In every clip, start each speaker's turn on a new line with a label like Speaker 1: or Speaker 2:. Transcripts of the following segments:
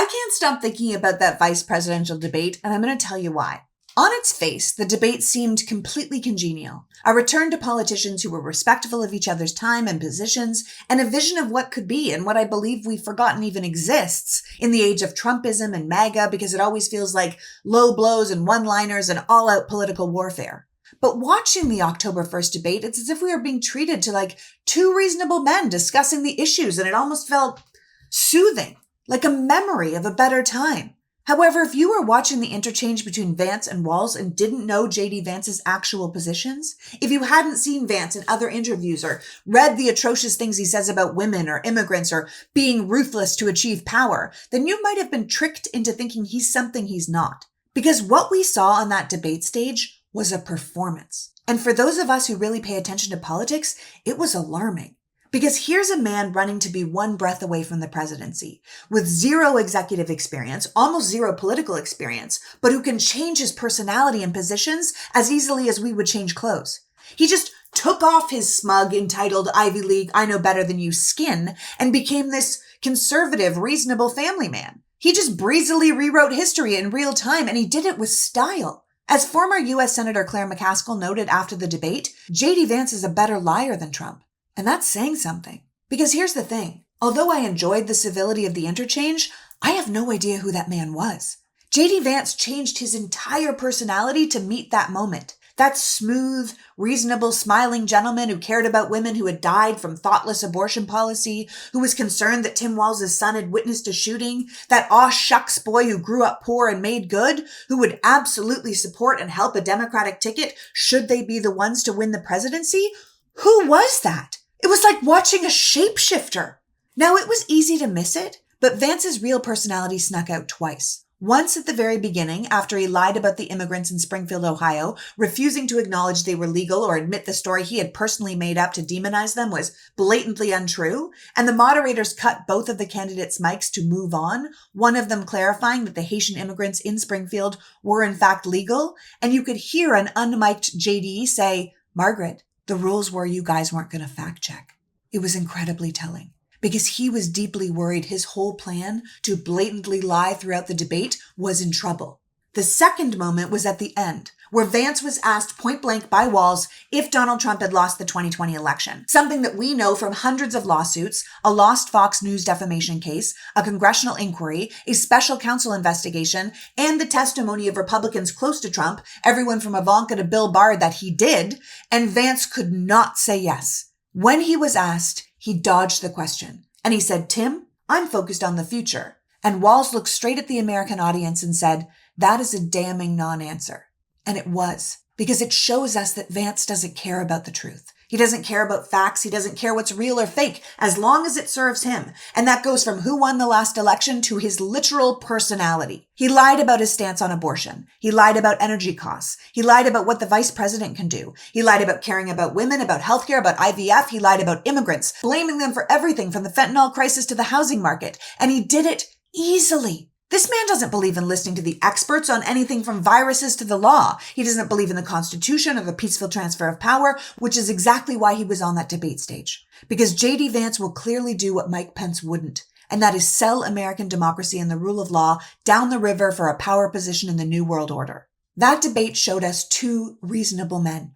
Speaker 1: I can't stop thinking about that vice presidential debate, and I'm going to tell you why. On its face, the debate seemed completely congenial. A return to politicians who were respectful of each other's time and positions, and a vision of what could be and what I believe we've forgotten even exists in the age of Trumpism and MAGA, because it always feels like low blows and one-liners and all-out political warfare. But watching the October 1st debate, it's as if we were being treated to like two reasonable men discussing the issues, and it almost felt soothing, like a memory of a better time. However, if you were watching the interchange between Vance and Walz and didn't know JD Vance's actual positions, if you hadn't seen Vance in other interviews or read the atrocious things he says about women or immigrants or being ruthless to achieve power, then you might have been tricked into thinking he's something he's not. Because what we saw on that debate stage was a performance. And for those of us who really pay attention to politics, it was alarming. Because here's a man running to be one breath away from the presidency, with zero executive experience, almost zero political experience, but who can change his personality and positions as easily as we would change clothes. He just took off his smug, entitled Ivy League, I know better than you skin, and became this conservative, reasonable family man. He just breezily rewrote history in real time, and he did it with style. As former U.S. Senator Claire McCaskill noted after the debate, JD Vance is a better liar than Trump. And that's saying something. Because here's the thing. Although I enjoyed the civility of the interchange, I have no idea who that man was. JD Vance changed his entire personality to meet that moment. That smooth, reasonable, smiling gentleman who cared about women who had died from thoughtless abortion policy, who was concerned that Tim Walz's son had witnessed a shooting, that aw shucks boy who grew up poor and made good, who would absolutely support and help a Democratic ticket should they be the ones to win the presidency. Who was that? It was like watching a shapeshifter. Now, it was easy to miss it, but Vance's real personality snuck out twice. Once at the very beginning, after he lied about the immigrants in Springfield, Ohio, refusing to acknowledge they were legal or admit the story he had personally made up to demonize them was blatantly untrue, and the moderators cut both of the candidates' mics to move on, one of them clarifying that the Haitian immigrants in Springfield were in fact legal, and you could hear an unmiked JD say, "Margaret, the rules were you guys weren't going to fact check." It was incredibly telling because he was deeply worried his whole plan to blatantly lie throughout the debate was in trouble. The second moment was at the end, where Vance was asked point blank by Walz if Donald Trump had lost the 2020 election, something that we know from hundreds of lawsuits, a lost Fox News defamation case, a congressional inquiry, a special counsel investigation, and the testimony of Republicans close to Trump, everyone from Ivanka to Bill Barr, that he did, and Vance could not say yes. When he was asked, he dodged the question, and he said, "Tim, I'm focused on the future." And Walz looked straight at the American audience and said, "That is a damning non-answer." And it was, because it shows us that Vance doesn't care about the truth. He doesn't care about facts. He doesn't care what's real or fake, as long as it serves him. And that goes from who won the last election to his literal personality. He lied about his stance on abortion. He lied about energy costs. He lied about what the vice president can do. He lied about caring about women, about healthcare, about IVF. He lied about immigrants, blaming them for everything from the fentanyl crisis to the housing market. And he did it easily. This man doesn't believe in listening to the experts on anything from viruses to the law. He doesn't believe in the Constitution or the peaceful transfer of power, which is exactly why he was on that debate stage. Because JD Vance will clearly do what Mike Pence wouldn't, and that is sell American democracy and the rule of law down the river for a power position in the New World Order. That debate showed us two reasonable men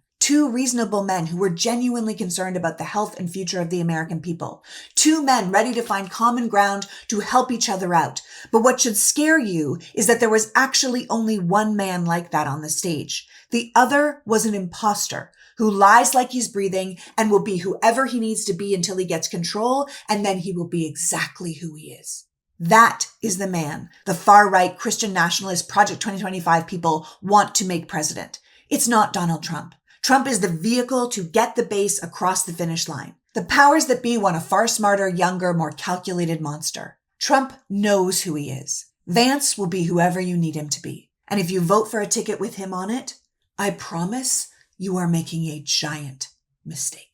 Speaker 1: who were genuinely concerned about the health and future of the American people. Two men ready to find common ground to help each other out. But what should scare you is that there was actually only one man like that on the stage. The other was an imposter who lies like he's breathing and will be whoever he needs to be until he gets control, and then he will be exactly who he is. That is the man the far-right Christian nationalist Project 2025 people want to make president. It's not Donald Trump. Trump is the vehicle to get the base across the finish line. The powers that be want a far smarter, younger, more calculated monster. Trump knows who he is. Vance will be whoever you need him to be. And if you vote for a ticket with him on it, I promise you are making a giant mistake.